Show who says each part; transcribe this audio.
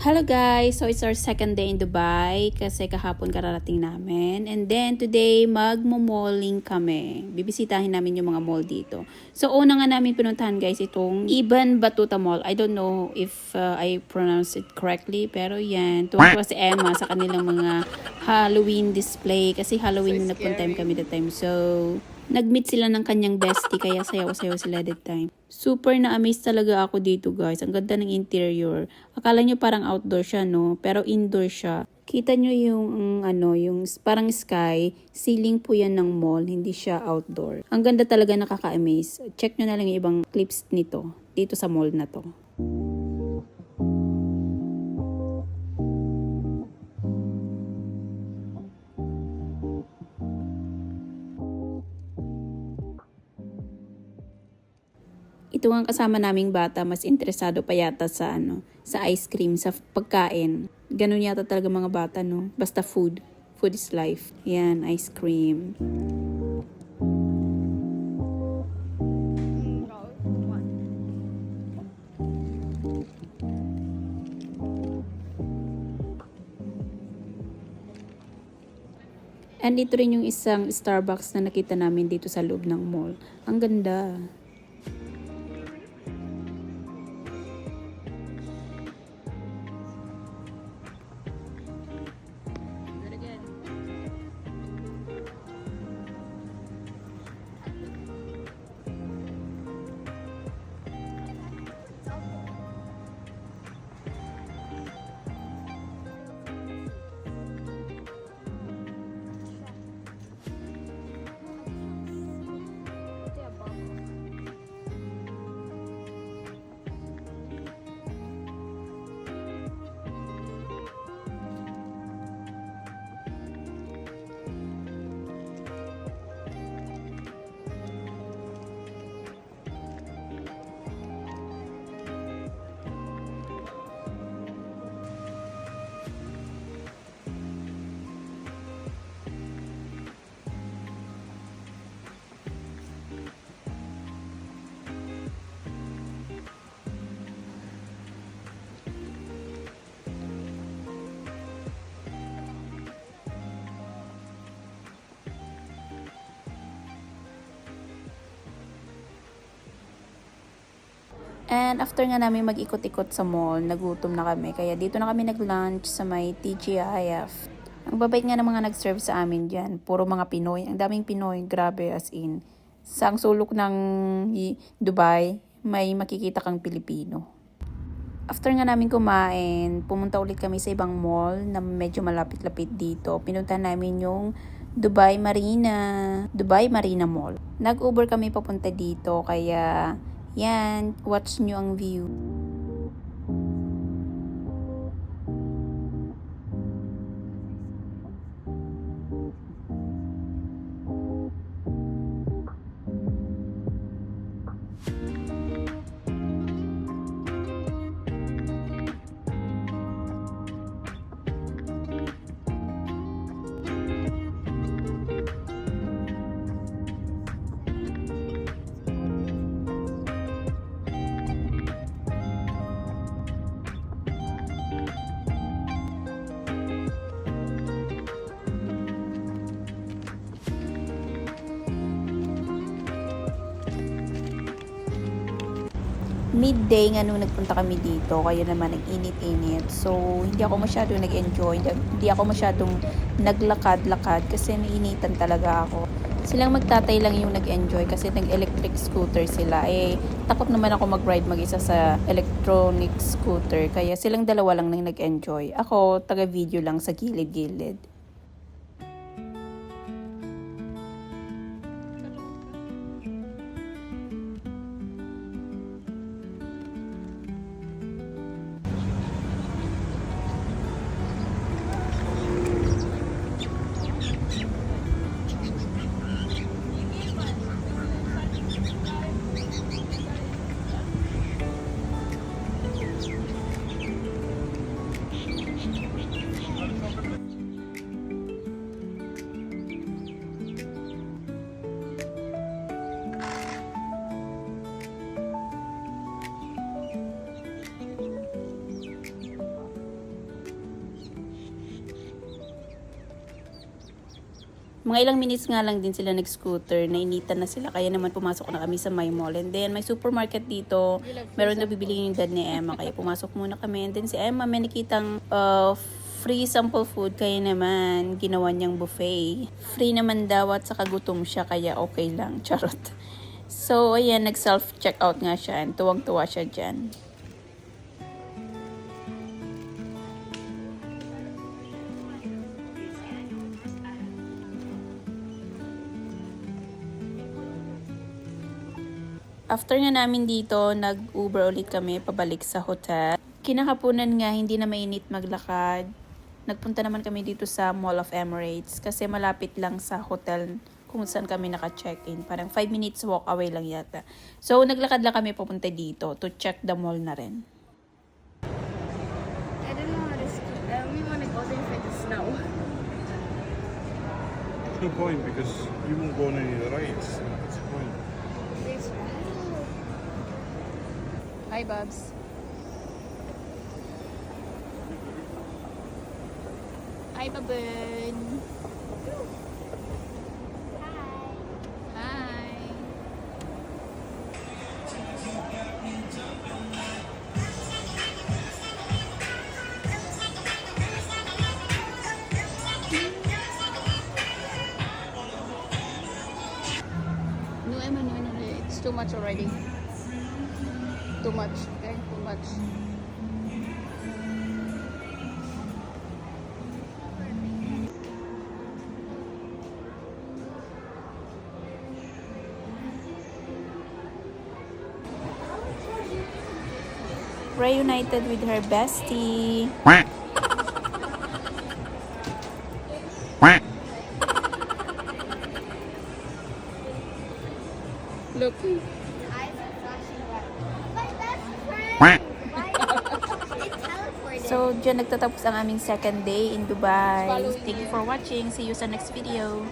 Speaker 1: Hello guys! So it's our second day in Dubai kasi kahapon kararating namin. And then today magmo-malling kami. Bibisitahin namin yung mga mall dito. So una nga namin pinuntahan guys itong Ibn Battuta Mall. I don't know if I pronounce it correctly pero yan. Tuwa si Emma sa kanilang mga Halloween display kasi Halloween yung nagpunta kami that time. So nag-meet sila ng kanyang bestie kaya sayaw-sayaw sila that time. Super na-amaze talaga ako dito guys. Ang ganda ng interior. Akala nyo parang outdoor siya no? Pero indoor siya. Kita nyo yung yung parang sky. Ceiling po yan ng mall. Hindi siya outdoor. Ang ganda talaga, nakaka-amaze. Check nyo na lang yung ibang clips nito. Dito sa mall na to. Ito ang kasama naming bata, mas interesado pa yata sa sa ice cream, sa pagkain. Ganun yata talaga mga bata, no? Basta food. Food is life. Yan, ice cream. And ito rin yung isang Starbucks na nakita namin dito sa loob ng mall. Ang ganda. And after nga namin mag-ikot-ikot sa mall, nagutom na kami. Kaya dito na kami nag-lunch sa may TGIF. Ang babait nga ng mga nag-serve sa amin dyan. Puro mga Pinoy. Ang daming Pinoy. Grabe as in. Sa ang sulok ng Dubai, may makikita kang Pilipino. After nga namin kumain, pumunta ulit kami sa ibang mall na medyo malapit-lapit dito. Pinuntahan namin yung Dubai Marina Mall. Nag-Uber kami papunta dito kaya yan, watch nyo ang view. Midday nga nung nagpunta kami dito, kaya naman nag-init-init. So, hindi ako masyadong nag-enjoy. Hindi ako masyadong naglakad-lakad kasi nainitan talaga ako. Silang magtatay lang yung nag-enjoy kasi nag-electric scooter sila. Takot naman ako mag-ride mag-isa sa electronic scooter. Kaya silang dalawa lang nang nag-enjoy. Ako, taga-video lang sa gilid-gilid. Mga ilang minutes nga lang din sila nag-scooter, nainitan na sila, kaya naman pumasok na kami sa my mall. And then, may supermarket dito, meron na bibili yung dad ni Emma, kaya pumasok muna kami. And then si Emma, may nakitang free sample food, kaya naman ginawa niyang buffet. Free naman daw at saka gutom siya, kaya okay lang, charot. So, ayan, nag-self-checkout nga siya, and tuwang-tuwa siya dyan. After nga namin dito, nag-Uber ulit kami pabalik sa hotel. Kinakapunan nga, hindi na mainit maglakad. Nagpunta naman kami dito sa Mall of Emirates kasi malapit lang sa hotel kung saan kami naka-check-in. Parang 5 minutes walk away lang yata. So, naglakad lang kami papunta dito to check the mall na rin.
Speaker 2: I don't know how to ski. We want to go there for the snow.
Speaker 3: No point because you won't go on any of the rides. What's the point?
Speaker 2: Hi, Bubs. Hi, Babun. Hi. No, Emma, no, no, no. It's too much already. Too much, okay? Too much.
Speaker 1: Reunited with her bestie.
Speaker 2: Look.
Speaker 4: Eyes are flashing red. My best friend! Why? It teleported.
Speaker 1: So, dyan nagtatapos ang aming second day in Dubai. Thank you for watching. See you sa next video.